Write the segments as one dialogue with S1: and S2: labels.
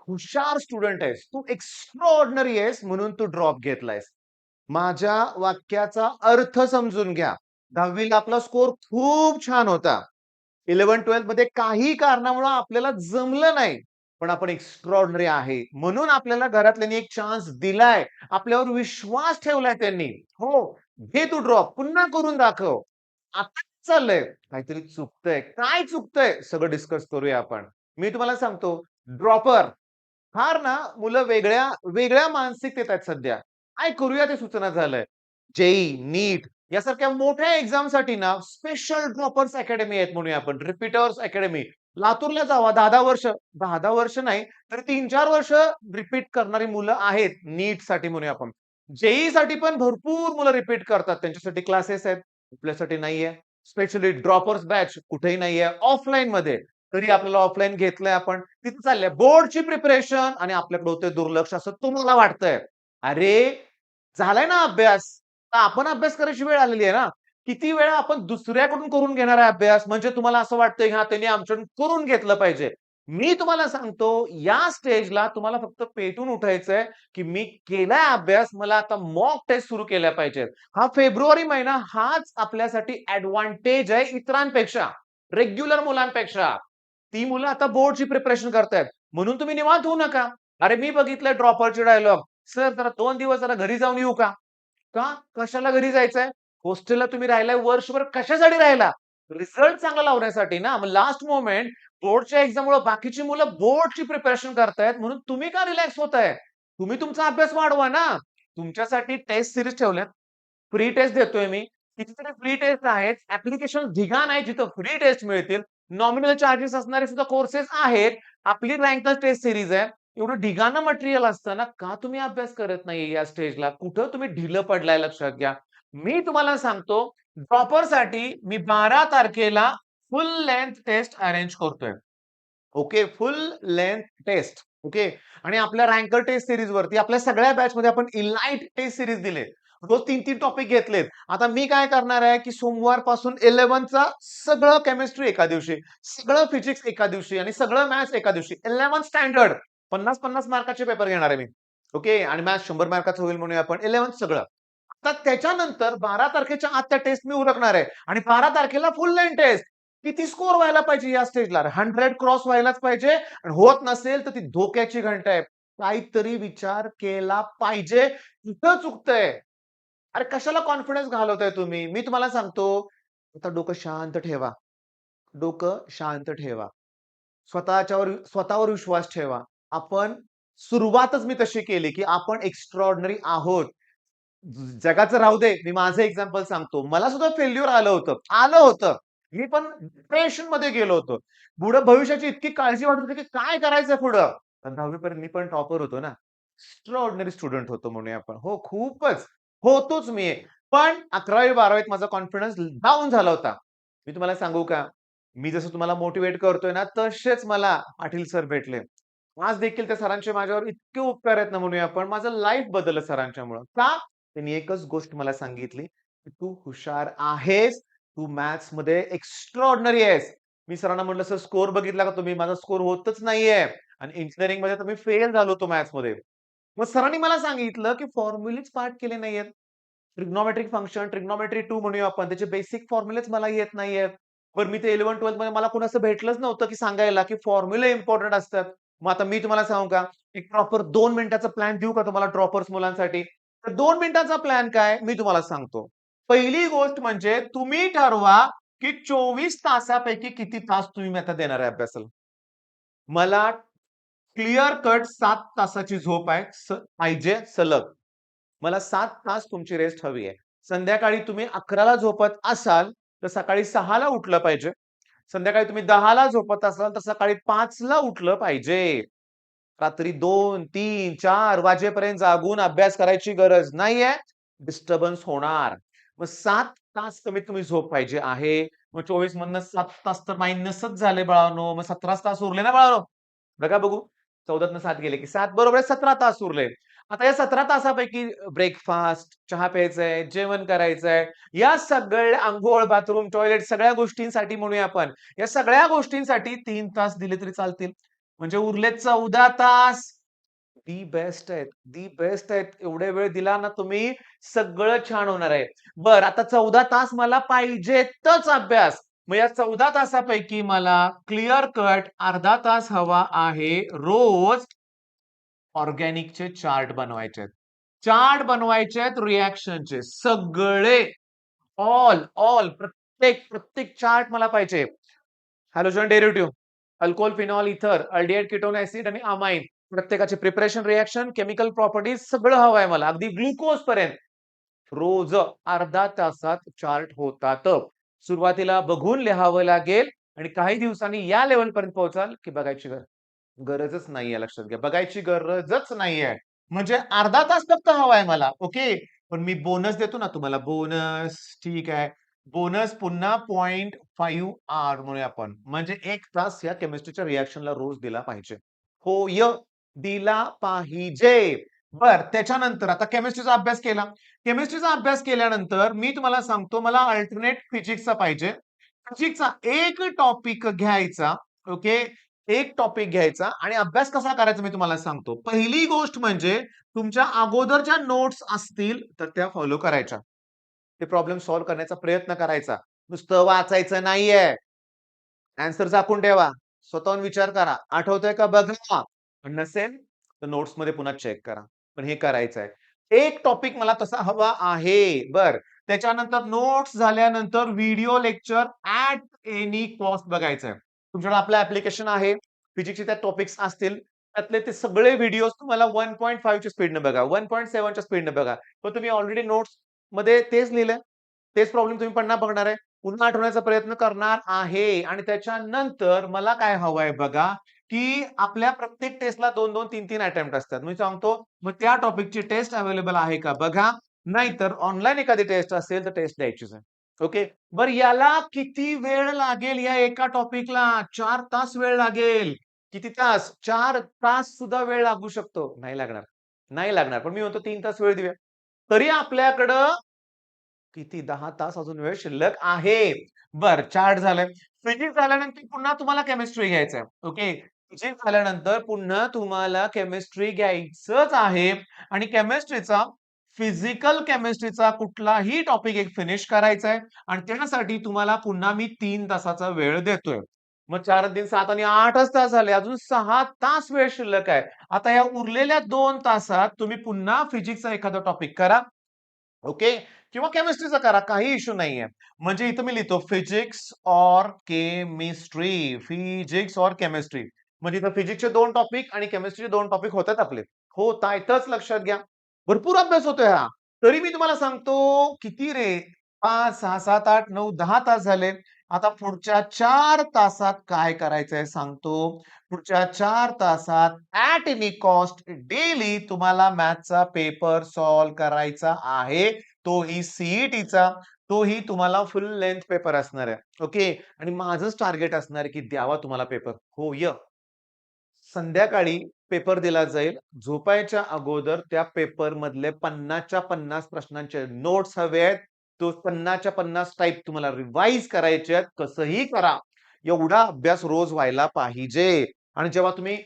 S1: हुशार स्टुडंट आहेस. तू एक्स्ट्राऑर्डिनरी आहेस म्हणून तू ड्रॉप घेतलायस. माझ्या वाक्याचा अर्थ समजून घ्या. 10वी ला आपला स्कोर खूप छान होता. 11th-12th मध्ये काही कारणामुळे आपल्याला जमलं नाही. पण आपण एक्स्ट्राऑर्डिनरी आहे. म्हणून आपल्याला घरातल्यांनी एक चान्स दिलाय. आपल्यावर विश्वास ठेवलाय त्यांनी. हो, घे तू ड्रॉप. पुन्हा करून दाखव. आता काय चाललंय? काहीतरी चुकतंय. काय चुकतंय? सगळं डिस्कस करूया आपण. मी तुम्हाला सांगतो, ड्रॉपर फार ना मुलं वेगळ्या वेगळ्या मानसिकतेत आहेत सध्या. काय करूया ते सुचना झालंय. जेईई, नीट यासारख्या मोठ्या एक्झामसाठी ना स्पेशल ड्रॉपर्स अकॅडमी आहेत म्हणूया आपण. Repeaters academy. लातूरला जावा 10-10 वर्ष 10-10 वर्ष नाही तर 3-4 वर्ष रिपीट करणारी मुलं आहेत नीटसाठी म्हणूया आपण. जेईईसाठी पण भरपूर मुलं रिपीट करतात. त्यांच्यासाठी क्लासेस आहेत. आपल्यासाठी नाहीये. स्पेशली ड्रॉपर्स बॅच कुठेही नाहीये. ऑफलाईनमध्ये. तरी आपल्याला ऑफलाईन घेतलंय आपण. तिथे चाललंय बोर्डची प्रिपरेशन आणि आपल्याकडे होतंय दुर्लक्ष असं तुम्हाला वाटतंय. अरे, झालाय ना अभ्यास. तर आपण अभ्यास करायची वेळ आलेली आहे ना. किती वेळा आपण दुसऱ्याकडून करून घेणार आहे अभ्यास म्हणजे तुम्हाला असं वाटतंय, हां, त्यांनी आमच्याकडून करून घेतलं पाहिजे. मी तुम्हाला सांगतो या स्टेजला तुम्हाला फक्त पेटून उठायचंय, की मी केलाय अभ्यास, मला आता मॉक टेस्ट सुरू केल्या पाहिजेत. हा फेब्रुवारी महिना हाच आपल्यासाठी एडव्हांटेज आहे इतरांपेक्षा, रेग्युलर मुलांपेक्षा. ती मुलं आता बोर्डची प्रिपरेशन करतायत. म्हणून तुम्ही निवांत होऊ नका. अरे, मी बघितलंय ड्रॉपरचे डायलॉग. "सर जरा 2 दिवस जरा घरी जाऊन येऊ का?" का? कशाला घरी जायचंय? हॉस्टेलला तुम्ही राहिलाय वर्षभर कशासाठी राहिला? रिझल्ट चांगला लावण्यासाठी ना. मग लास्ट मोमेंट बोर्डच्या एक्झाममुळे बाकीची मुलं बोर्डची प्रिपरेशन करतायत म्हणून तुम्ही का रिलॅक्स होताय? तुम्ही तुमचा अभ्यास वाढवा ना. तुमच्यासाठी टेस्ट सीरीज ठेवल्यात. फ्री टेस्ट देतोय मी. कितीतरी फ्री टेस्ट आहेत. ॲप्लिकेशन ढिगाण आहे जिथं फ्री टेस्ट मिळतील. नॉमिनल चार्जेस असणारे सुद्धा कोर्सेस आहेत. आपली रँकच टेस्ट सीरीज आहे. एवढं ढिगाणं मटेरियल असताना का तुम्ही अभ्यास करत नाहीये या स्टेजला? कुठं तुम्ही ढिलं पडलाय लक्षात घ्या. मी तुम्हाला सांगतो ड्रॉपरसाठी मी 12 तारखेला फुल लेंग्थ टेस्ट अरेंज करतोय. Okay. Full length test. Okay. आणि आपल्या रँकर टेस्ट सीरीज वरती आपल्या सगळ्या बॅचमध्ये आपण इलाइट टेस्ट सीरीज दिले. रोज 3-3 टॉपिक घेतलेत. आता मी काय करणार आहे, की सोमवारपासून 11th सगळं केमिस्ट्री एका दिवशी, सगळं फिजिक्स एका दिवशी आणि सगळं मॅथ्स एका दिवशी. 11th स्टँडर्ड 50-50 मार्काचे पेपर घेणार आहे मी. ओके. आणि मॅथ्स 100 मार्काचं होईल म्हणूया आपण. 11th सगळं. आता त्याच्यानंतर 12 तारखेच्या आत त्या टेस्ट मी उरकणार आहे आणि 12 तारखेला फुल लेंग्थ टेस्ट. किती स्कोर व्हायला पाहिजे या स्टेजला? 100 क्रॉस व्हायलाच पाहिजे आणि होत नसेल तर ती धोक्याची घंटा आहे. काहीतरी विचार केला पाहिजे. कुठं चुकतंय? अरे कशाला कॉन्फिडन्स घालवताय तुम्ही? मी तुम्हाला सांगतो, आता डोकं शांत ठेवा. डोकं शांत ठेवा. स्वतःवर विश्वास ठेवा. आपण सुरुवातच मी तशी केली, की आपण एक्स्ट्राऑर्डिनरी आहोत. जगाचं राहू दे, मी माझं एक्झाम्पल सांगतो. मला सुद्धा फेल्युर आलं होतं. आलं होतं. मी पण डिप्रेशनमध्ये गेलो होतो. पुढं भविष्याची इतकी काळजी वाटत होती, की काय करायचं पुढं? पण 10वी पर्यंत मी पण टॉपर होतो ना. एक्स्ट्राऑर्डिनरी स्टुडंट होतो म्हणूया आपण. हो, खूपच. होतोच मी. पण 11वी-12वीत माझा कॉन्फिडन्स डाउन झाला होता. मी तुम्हाला सांगू का? मी जसं तुम्हाला मोटिव्हेट करतोय ना, तसेच मला पाटील सर भेटले. आज देखील त्या सरांचे माझ्यावर इतके उपकार आहेत ना म्हणूया आपण. माझं लाईफ बदललं सरांच्यामुळं. का? त्यांनी एकच गोष्ट मला सांगितली, की "तू हुशार आहेस. तू मॅथ्समध्ये एक्स्ट्राऑर्डिनरी आहेस." मी सरांना म्हटलं, "सर स्कोर बघितला का तुम्ही? माझा स्कोर होतच नाहीये आणि इंजिनिअरिंगमध्ये तर मी फेल झालो होतो मॅथ्समध्ये." मग सरांनी मला सांगितलं, की फॉर्म्युलेच पाठ केले नाहीयेत. ट्रिग्नोमेट्रिक फंक्शन, ट्रिग्नोमेट्री 2 म्हणूया आपण. त्याचे बेसिक फॉर्म्युलेच मला येत नाहीयेत. बरं मी ते 11th-12th मध्ये मला कोणी असं भेटलंच नव्हतं, की सांगायला, की फॉर्म्युले इम्पोर्टंट असतात. मग आता मी तुम्हाला सांगू का? एक प्रॉपर 2 मिनिटाचा प्लॅन देऊ का तुम्हाला ड्रॉपर्स मुलांसाठी? तर 2 मिनिटाचा प्लॅन काय? मी तुम्हाला सांगतो. पहिली गोष्ट म्हणजे तुम्ही ठरवा, की 24 तासापैकी किती तास तुम्ही आता देणार आहे अभ्यासाला. मला क्लिअर कट 7 तासाची झोप आहे पाहिजे सलग. मला 7 तास तुमची रेस्ट हवी आहे. संध्याकाळी तुम्ही 11ला झोपत असाल, तर सकाळी 6ला उठलं पाहिजे. संध्याकाळी तुम्ही 10ला झोपत असाल, तर सकाळी 5ला उठलं पाहिजे. रात्री 2, 3, 4 वाजेपर्यंत जागून अभ्यास करायची गरज नाहीये. डिस्टर्बन्स होणार. मग 7 तास कमीत कमी झोप पाहिजे आहे. मग 24 मधनं 7 तास तर मायनसच झाले बाळांनो. मग 17च तास उरले ना बाळांनो. बघा बघू. 14तनं 7 गेले की 7 बरोबर आहे 17 तास उरले. आता या 17 तासापैकी ब्रेकफास्ट, चहा प्यायचाय, जेवण करायचंय. या सगळ्या अंघोळ, बाथरूम, टॉयलेट सगळ्या गोष्टींसाठी म्हणूया आपण. या सगळ्या गोष्टींसाठी 3 तास दिले तरी चालतील. म्हणजे उरले 14 तास. दी बेस्ट आहेत, दी बेस्ट आहेत. एवढे वेळ दिला ना तुम्ही, सगळं छान होणार आहे. बरं, आता 14 तास मला पाहिजेतच अभ्यास. मग या 14 तासापैकी मला क्लिअर कट अर्धा तास हवा आहे रोज ऑर्गॅनिकचे चार्ट बनवायचे आहेत. चार्ट बनवायचे आहेत रिएक्शनचे सगळे. ऑल, ऑल प्रत्येक प्रत्येक चार्ट मला पाहिजे. हॅलोजन डेरिव्हेटिव्ह, अल्कोहोल, फिनॉल, इथर, अल्डिहाइड, कीटोन, ऍसिड आणि अमाइन प्रत्येकाचे प्रिपरेशन, रिएक्शन, केमिकल प्रॉपर्टीज सगळं हवं आहे मला, अगदी ग्लुकोज पर्यंत. रोज अर्धा तासात चार्ट होतात. सुरुवातीला बघून लिहावं लागेल आणि काही दिवसांनी या लेवल पर्यंत पोहोचाल की बघायची गरजच नाहीये. लक्षात घ्या, बघायची गरजच नाहीये. म्हणजे अर्धा तास फक्त हवाय मला. ओके, पण मी बोनस देतो ना तुम्हाला, बोनस. ठीक आहे, बोनस पुन्हा 0.5 म्हणूया आपण, म्हणजे 1 तास या केमिस्ट्रीच्या रिएक्शनला रोज दिला पाहिजे. होय, दिला पाहिजे. बर, त्याच्यानंतर आता केमिस्ट्रीचा अभ्यास केला. केमिस्ट्रीचा अभ्यास केल्यानंतर मी तुम्हाला सांगतो, मला अल्टरनेट फिजिक्सचा पाहिजे. फिजिक्सचा एक टॉपिक घ्यायचा. ओके, एक टॉपिक घ्यायचा आणि अभ्यास कसा करायचा मी तुम्हाला सांगतो. पहिली गोष्ट म्हणजे तुमच्या अगोदरच्या नोट्स असतील तर त्या फॉलो करायच्या. ते प्रॉब्लेम सॉल्व्ह करण्याचा प्रयत्न करायचा. नुसतं वाचायचं नाहीये. आन्सर झाकून ठेवा. स्वतःहून विचार करा. आठवतंय का बघा. नसेल तर नोट्समध्ये पुन्हा चेक करा. पण हे करायचं आहे. एक टॉपिक मला तसा हवा आहे. बरं. त्याच्यानंतर नोट्स झाल्यानंतर video lecture at any cost बघायचं आहे. तुमच्याकडे आपलं ॲप्लिकेशन आहे. फिजिक्सचे त्यात टॉपिक्स असतील. त्यातले ते सगळे व्हिडिओज तुम्हाला 1.5 च्या स्पीडने बघा, 1.7 च्या स्पीडने बघा. पण तुम्ही ऑलरेडी नोट्समध्ये तेच लिहिलंय. तेच प्रॉब्लेम तुम्ही पुन्हा बघणार आहे. पुन्हा आठवण्याचा प्रयत्न करणार आहे आणि त्याच्यानंतर मला काय हवंय बघा, की आपल्या प्रत्येक टेस्टला 2-2, 3-3 अटेम्प्ट असतात. मी सांगतो, मग त्या टॉपिकची टेस्ट अवेलेबल आहे का बघा. नाहीतर ऑनलाईन एखादी टेस्ट असेल तर टेस्ट द्यायचीच आहे. ओके. बरं, याला किती वेळ लागेल या एका टॉपिकला? 4 तास वेळ लागेल. किती तास? 4 तास सुद्धा वेळ लागू शकतो. नाही लागणार. नाही लागणार. पण मी म्हणतो 3 तास वेळ देऊया. तरी आपल्याकडं किती 10 तास अजून वेळ शिल्लक आहे. बरं, चार्ट झालंय. फिजिक्स झाल्यानंतर पुन्हा तुम्हाला केमिस्ट्री घ्यायचंय. ओके. फिजिक्स झाल्यानंतर पुन्हा तुम्हाला केमिस्ट्री घ्यायचंच आहे आणि केमिस्ट्रीचा फिजिकल केमिस्ट्रीचा कुठलाही टॉपिक एक फिनिश करायचा आहे आणि त्यासाठी तुम्हाला पुन्हा मी 3 तासाचा वेळ देतोय. मग 4 आणि 3 7 आणि 8च तास झाले. अजून 6 तास वेळ शिल्लक आहे. आता या उरलेल्या 2 तासात तुम्ही पुन्हा फिजिक्सचा एखादा टॉपिक करा. ओके, किंवा केमिस्ट्रीचा करा, काही इश्यू नाहीये. म्हणजे इथं मी लिहितो फिजिक्स और केमिस्ट्री, फिजिक्स और केमिस्ट्री. म्हणजे इथं फिजिक्सचे 2 टॉपिक आणि केमिस्ट्रीचे 2 टॉपिक होतात आपले. होतायतच, लक्षात घ्या. भरपूर अभ्यास होतोय हा. तरी मी तुम्हाला सांगतो किती रे 5, 6, 7, 8, 9, 10 तास झाले. आता पुढच्या 4 तासात काय करायचंय सांगतो. पुढच्या 4 तासात ॲट एनी कॉस्ट डेली तुम्हाला मॅथचा पेपर सॉल्व्ह करायचा आहे. तोही सीईटीचा, तोही तुम्हाला फुल लेंथ पेपर असणार आहे. ओके. आणि माझंच टार्गेट असणार आहे, की द्यावा तुम्हाला पेपर. होय. संध्याकाळी पेपर दिला जाईल. झोपायच्या अगोदर त्या पेपर मधले 50च्या 50 प्रश्नांचे नोट्स हवे आहेत. तो 50च्या 50 टाइप तुम्हाला रिवाइज करायचे आहेत. कसंही करा. एवढा अभ्यास रोज व्हायला पाहिजे. आणि जेव्हा तुम्ही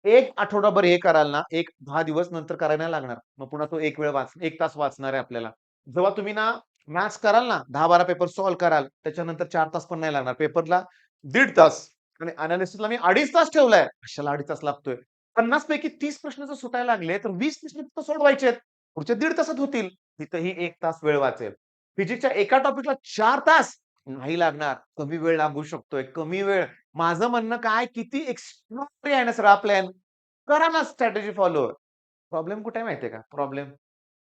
S1: 1 आठवडाभर हे कराल ना, 10 दिवस नंतर करायला नाही लागणार. मग पुन्हा तो 1 तास वाचणार आहे आपल्याला. जेव्हा तुम्ही ना मॅथ्स कराल ना, 10-12 पेपर सॉल्व्ह कराल, त्याच्यानंतर 4 तास पण नाही लागणार. पेपरला 1.5 तास आणि अनालिसिसला मी 2.5 तास ठेवलाय. कशाला 2.5 तास लागतोय? 50 पैकी 30 प्रश्न जर सुटायला लागले, तर 20 प्रश्न फक्त सोडवायचे आहेत. पुढच्या 1.5 तासात होतील. तिथंही 1 तास वेळ वाचेल. फिजिक्सच्या एका टॉपिकला 4 तास नाही लागणार. कमी वेळ लागू शकतोय. कमी वेळ. माझं म्हणणं काय, किती एक्स्ट्राऑर्डिनरी आहे ना सर हा प्लॅन. करा ना स्ट्रॅटेजी फॉलो. प्रॉब्लेम कुठे आहे माहितीये का? प्रॉब्लेम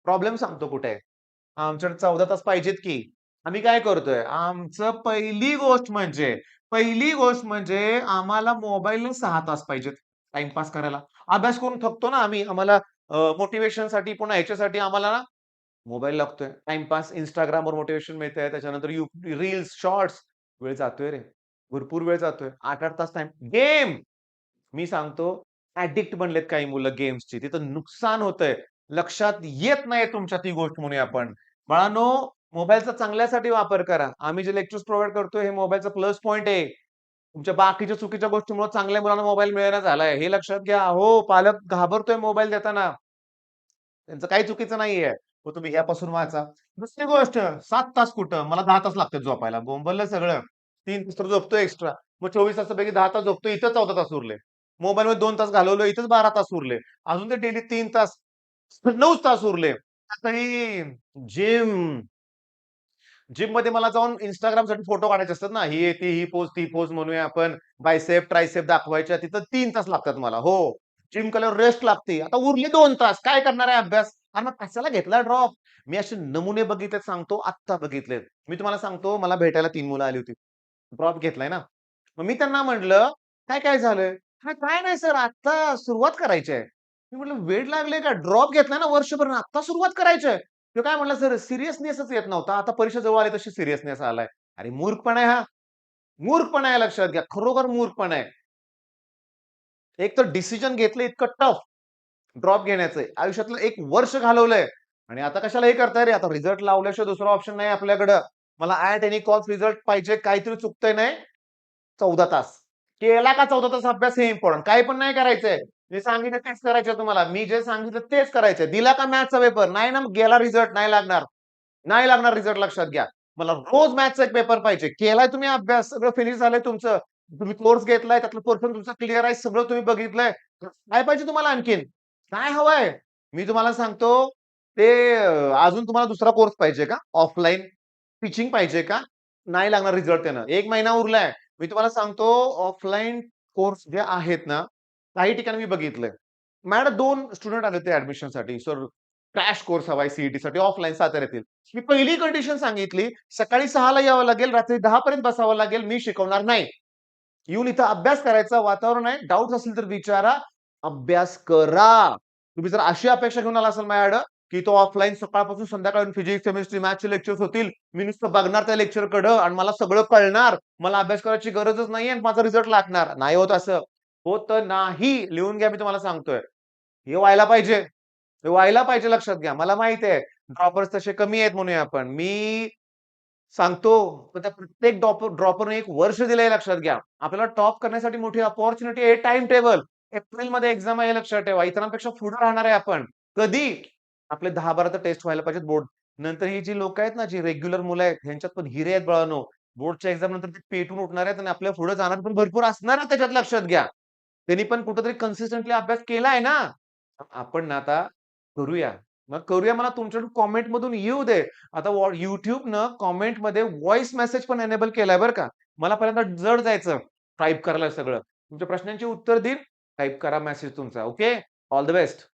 S1: प्रॉब्लेम सांगतो कुठे आहे. आमच्याकडे 14 तास पाहिजेत की. आम्ही काय करतोय? आमचं पहिली गोष्ट म्हणजे आम्हाला मोबाईलला 6 तास पाहिजेत टाईमपास करायला. अभ्यास करून थकतो ना आम्ही. आम्हाला मोटिव्हेशनसाठी पुन्हा ह्याच्यासाठी आम्हाला ना मोबाईल लागतोय. टाईमपास Instagramवर मोटिव्हेशन मिळतंय. त्याच्यानंतर रील्स, शॉर्ट्स. वेळ जातोय रे. भरपूर वेळ जातोय. 8-8 तास टाईम. गेम. मी सांगतो ॲडिक्ट बनलेत काही मुलं गेम्सची. तिथं नुकसान होतंय. लक्षात येत नाहीये तुमच्या ती गोष्ट म्हणूया आपण. बाळांनो, मोबाईलचा चांगल्यासाठी वापर करा. आम्ही जे लेक्चर्स प्रोव्हाईड करतोय हे मोबाईलचा प्लस पॉइंट आहे. तुमच्या बाकीच्या चुकीच्या गोष्टीमुळे चांगल्या मुलांना मोबाईल मिळेना झालाय. हे लक्षात घ्या. हो, पालक घाबरतोय मोबाईल देताना. त्यांचं काही चुकीचं नाहीये. मग तुम्ही ह्यापासून वाचा. दुसरी गोष्ट 7 तास कुठं? मला 10 तास लागतात झोपायला. बोंबललं सगळं. 3 तास तर झोपतोय एक्स्ट्रा. मग 24 तासापैकी 10 तास झोपतोय. इथं 14 तास उरले. मोबाईलमध्ये 2 तास घालवलं. इथंच 12 तास उरले. अजून ते डेली 3 तास 9 तास उरले. आता ही जिम जिममध्ये मला जाऊन Instagramसाठी फोटो काढायचे असतात ना. ही ती, ही पोज, ती पोज म्हणूया आपण. बायसेप, ट्रायसेप दाखवायच्या. तिथं 3 तास लागतात मला. हो. जिम केल्यावर रेस्ट लागते. आता उरले 2 तास. काय करणार आहे अभ्यास? आणि मग कशाला घेतला ड्रॉप? मी असे नमुने बघितलेत सांगतो, आत्ता बघितलेत. मी तुम्हाला सांगतो, मला भेटायला 3 मुलं आली होती. ड्रॉप घेतलाय ना. मग मी त्यांना म्हटलं, "काय, काय झालंय?" "हां, काय नाही सर, आत्ता सुरुवात करायची आहे." मी म्हटलं, "वेड लागले का? ड्रॉप घेतलाय ना वर्षभर आणि आत्ता सुरुवात करायची आहे." तो काय म्हटला, "सर सीरियसनेसच येत नव्हता. आता परीक्षा जवळ आली तशी सीरियसनेस आलाय." अरे मूर्खपणा आहे हा. मूर्खपणा आहे लक्षात घ्या. खरोखर मूर्खपणा आहे. एक तर डिसिजन घेतलं इतकं टफ ड्रॉप घेण्याचं. आयुष्यातलं 1 वर्ष घालवलंय आणि आता कशाला हे करताय रे? आता रिझल्ट लावल्याशिवाय दुसरा ऑप्शन नाही आपल्याकडं. मला ॲट एनी कॉस्ट रिझल्ट पाहिजे. काहीतरी चुकतंय नाही. 14 तास. केला का 14 तास अभ्यास हे इम्पोर्टंट. काही पण नाही करायचंय. मी सांगितलं तेच करायचंय तुम्हाला. मी जे सांगितलं तेच करायचंय. दिला का मॅथ्सचा पेपर? नाही ना, मग गेला रिझल्ट नाही लागणार. नाही लागणार रिझल्ट लक्षात घ्या. मला रोज मॅथ्सचा एक पेपर पाहिजे. केलाय तुम्ही अभ्यास, सगळं फिनिश झालंय तुमचं. तुम्ही कोर्स घेतलाय, त्यातलं पोर्शन तुमचा क्लिअर आहे, सगळं तुम्ही बघितलंय. काय पाहिजे तुम्हाला आणखीन? काय हवंय? मी तुम्हाला सांगतो ते अजून तुम्हाला दुसरा कोर्स पाहिजे का? ऑफलाईन टीचिंग पाहिजे का? नाही लागणार रिझल्ट त्यानं. 1 महिना उरलाय. मी तुम्हाला सांगतो ऑफलाईन कोर्स जे आहेत ना, काही ठिकाणी मी बघितलंय. माझ्याकडे 2 स्टुडंट आले होते ॲडमिशनसाठी. सर क्रॅश कोर्स हवाय सी ऑफलाईन साताऱ्यातील. मी पहिली कंडिशन सांगितली, सकाळी 6:00 ला यावं लागेल, रात्री 10:00 पर्यंत बसावं लागेल. मी शिकवणार नाही. येऊन इथं अभ्यास करायचा वातावरण आहे. डाउट्स असतील तर विचारा. अभ्यास करा. तुम्ही जर अशी अपेक्षा घेऊन आला असाल माझ्याकडं, की तो ऑफलाईन सकाळपासून संध्याकाळपर्यंत फिजिक्स, केमिस्ट्री, मॅथ्सचे लेक्चर्स होतील. मी नुसतं बघणार त्या लेक्चरकडं आणि मला सगळं कळणार. मला अभ्यास करायची गरजच नाहीये आणि माझा रिझल्ट लागणार. नाही होत असं. होत नाही. लिहून घ्या मी तुम्हाला सांगतोय. हे व्हायला पाहिजे. हे व्हायला पाहिजे लक्षात घ्या. मला माहिती आहे ड्रॉपर्स तसे कमी आहेत म्हणूया आपण. मी सांगतो, पण त्या प्रत्येक ड्रॉपरने 1 वर्ष दिलंय लक्षात घ्या. आपल्याला टॉप करण्यासाठी मोठी अपॉर्च्युनिटी आहे टाईम टेबल. एप्रिलमध्ये एक्झाम आहे हे लक्षात ठेवा. इतरांपेक्षा पुढे राहणार आहे आपण. कधी? आपले 10-12 तर टेस्ट व्हायला पाहिजेत बोर्ड. नंतर ही जी लोकं आहेत ना, जी रेग्युलर मुलं आहेत, ह्यांच्यात पण हिरे आहेत बाळांनो. बोर्डच्या एक्झाम नंतर ते पेटून उठणार आहेत आणि आपल्या पुढे जाणार पण भरपूर असणार आहेत त्याच्यात लक्षात घ्या. त्यांनी पण कुठेतरी कन्सिस्टंटली अभ्यास केलाय ना. आपण ना आता करूया. मग करूया मला तुमच्याकडून कमेंटमधून येऊ दे. आता YouTubeनं कमेंटमध्ये व्हॉइस मेसेज पण एनेबल केलाय बरं का. मला पहिल्यांदा जड जायचं टाइप करायला सगळं. तुमच्या प्रश्नांची उत्तर देईन. टाइप करा मेसेज तुमचा. ओके. All the best.